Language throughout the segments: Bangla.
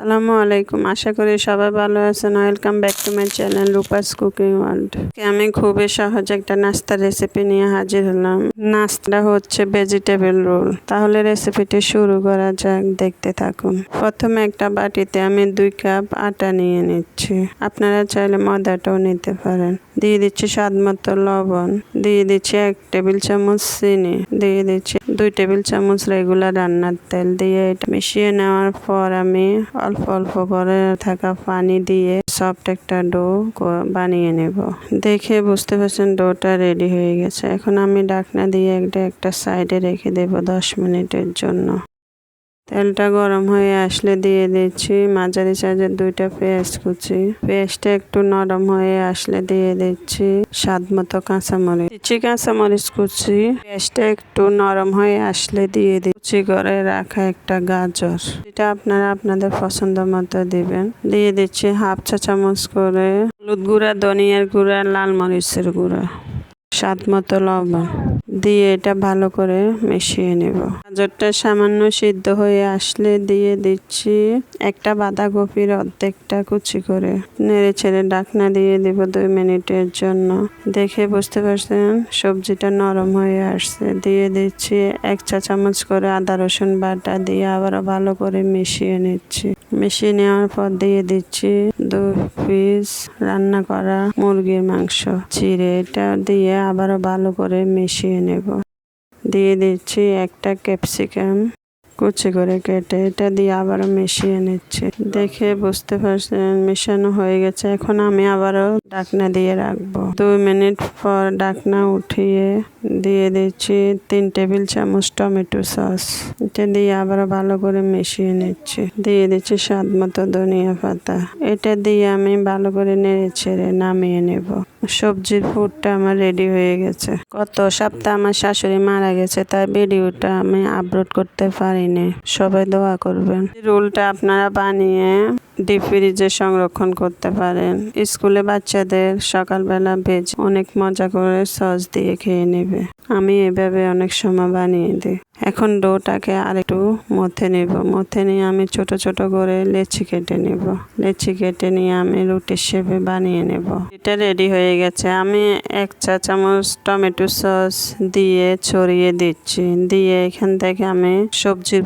আসসালামু আলাইকুম। আশা করি সবাই ভালো আছেন। Welcome back to my channel Rupa's cooking world. আমি খুবই সহজ একটা নাস্তার রেসিপি নিয়ে হাজির হলাম। নাস্তাটা হচ্ছে ভেজিটেবল রোল। তাহলে রেসিপিটি শুরু করা যাক, দেখতে থাকুন। প্রথমে একটা বাটিতে আমি 2 কাপ আটা নিয়ে নিচ্ছি। আপনারা চাইলে ময়দাটাও নিতে পারেন। দিয়ে দিচ্ছি স্বাদ মতো লবণ, দিয়ে দিচ্ছি 1 টেবিল চামচ চিনি, দিয়ে দিচ্ছি 2 টেবিল চামচ রেগুলার রান্নার তেল। দিয়ে এটা মিশিয়ে নেওয়ার পর আমি অল্প অল্প করে থাকা পানি দিয়ে সফট একটা ডো বানিয়ে নেব। দেখে বুঝতে পারছেন ডোটা রেডি হয়ে গেছে। এখন আমি ঢাকনা দিয়ে একটা সাইডে রেখে দেব 10 মিনিটের জন্য। তেলটা গরম হয়ে আসলে দিয়ে দিচ্ছি মাঝারি সাইজের 2টা পেঁয়াজ কুচি। পেঁয়াজটা একটু নরম হয়ে আসলে দিয়ে দিচ্ছি স্বাদ মতো কাঁচামরিচ কুচি। পেঁয়াজটা একটু নরম হয়ে আসলে দিয়ে দিচ্ছি করে রাখা একটা গাজর। এটা আপনারা আপনাদের পছন্দ মতো দিবেন। দিয়ে দিচ্ছি 1/2 চা চামচ করে হলুদ গুঁড়া, ধনিয়ার গুঁড়া, লাল মরিচের গুঁড়া, স্বাদ মতো লবণ দিয়ে এটা ভালো করে মিশিয়ে নেব। গাজরটা সামান্য সিদ্ধ হয়ে আসলে দিয়ে দিচ্ছি একটা বাঁধাকপির অর্ধেকটা কুচি করে। নেড়ে ছেড়ে ঢাকনা দিয়ে দেব 2 মিনিটের জন্য। দেখে বুঝতে পারছেন সবজিটা নরম হয়ে আসছে। দিয়ে দিচ্ছি 1 চা চামচ করে আদা রসুন বাটা দিয়ে আবারও ভালো করে মিশিয়ে নিচ্ছি। মিশিয়ে নেওয়ার পর দিয়ে দিচ্ছি 2 পিস রান্না করা মুরগির মাংস চিড়ে এটা দিয়ে আবারও ভালো করে মিশিয়ে নেব। দিয়ে দিচ্ছি একটা ক্যাপসিকাম কুচি করে কেটে, এটা দিয়ে আবারও মিশিয়ে নিচ্ছি। দেখে বুঝতে পারছেন মেশানো হয়ে গেছে। এখন আমি আবারও ঢাকনা দিয়ে রাখবো। 2 মিনিট পর ঢাকনা উঠিয়ে দিয়ে দিচ্ছি 3 টেবিল চামচ টমেটো সস। এটা দিয়ে আবারও ভালো করে মিশিয়ে নিচ্ছি। দিয়ে দিচ্ছি স্বাদ মতো ধনিয়া পাতা। এটা দিয়ে আমি ভালো করে নেড়ে ছেড়ে নামিয়ে নেব। সবজির পুরটা আমার রেডি হয়ে গেছে। গত সপ্তাহে আমার শাশুড়ি মারা গেছে, তাই ভিডিওটা আমি আপলোড করতে পারিনি। সবাই দোয়া করবেন। রোলটা আপনারা বানিয়ে ডিপ ফ্রিজে সংরক্ষণ করতে পারেন। স্কুলে বাচ্চাদের সকালবেলা ভেজে অনেক মজা করে সস দিয়ে খেয়ে নেবে। আমি এভাবে অনেক সময় বানিয়ে দিই। এখন ডোটাকে আরেকটু মথে নেব। মথে নিয়ে আমি ছোট ছোট করে লেচি কেটে নেব। লেচি কেটে নিয়ে আমি রুটির শেপে বানিয়ে নেব। এটা রেডি হয়ে গেছে। আমি 1 চা চামচ টমেটো সস দিয়ে ছড়িয়ে দিচ্ছি। দিয়ে এখান থেকে আমি সবজির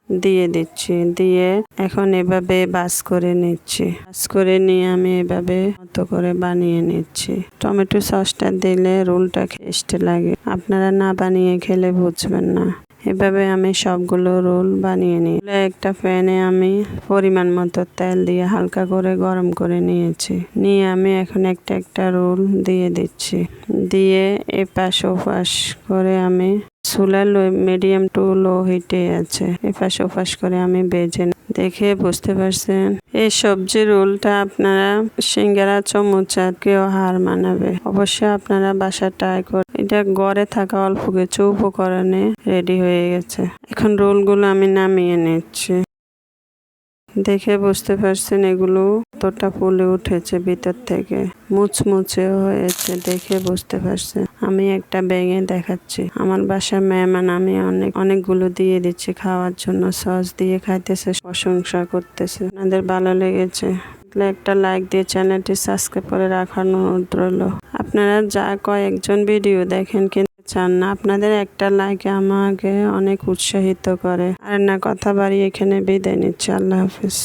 দিয়ে দিচ্ছি। দিয়ে এখন এভাবে বাস করে নিচ্ছি। বাস করে নিয়ে আমি এভাবে মতো করে বানিয়ে নিচ্ছি। টমেটো সসটা দিলে রোলটা টেস্টি লাগে। আপনারা না বানিয়ে খেলে বুঝবেন না। এভাবে আমি সবগুলো রোল বানিয়ে নিই। একটা প্যানে আমি পরিমাণ মতো তেল দিয়ে হালকা করে গরম করে নিয়েছি। নিয়ে আমি এখন একটা রোল দিয়ে দিচ্ছি। দিয়ে এপাশ ওপাশ করে আমি চুলা মিডিয়াম টু লো হিটে আছে। এপাশ ওপাশ করে আমি ভেজে দেখে বুঝতে পারছেন এই সবজি রোলটা আপনারা সিঙ্গারা চমচা কেউ হার মানাবে। অবশ্যই আপনারা বাসা ট্রাই করে। এটা ঘরে থাকা অল্প কিছু উপকরণে রেডি হয়ে গেছে। এখন রোলগুলো আমি নামিয়ে নিচ্ছি। দেখে বুঝতে পারছেন এগুলো কতটা ফুলে উঠেছে ভিতর থেকে, মুচমুচে হয়েছে। দেখে বুঝতে পারছেন। আমি একটা ব্যাঙে দেখাচ্ছি। আমার বাসার মেহমান, আমি অনেকগুলো দিয়ে দিচ্ছি খাওয়ার জন্য। সস দিয়ে খাইতেছে, প্রশংসা করতেছে। আপনাদের ভালো লেগেছে একটা লাইক দিয়ে চ্যানেলটি সাবস্ক্রাইব করে রাখার অনুরোধ রইল। আপনারা যা কয়েকজন ভিডিও দেখেন কিন্তু চান না, আপনাদের একটা লাইক আমাকে অনেক উৎসাহিত করে। আর না কথা বাড়িয়ে এখানে বিদায় নিচ্ছি। আল্লাহ হাফিজ।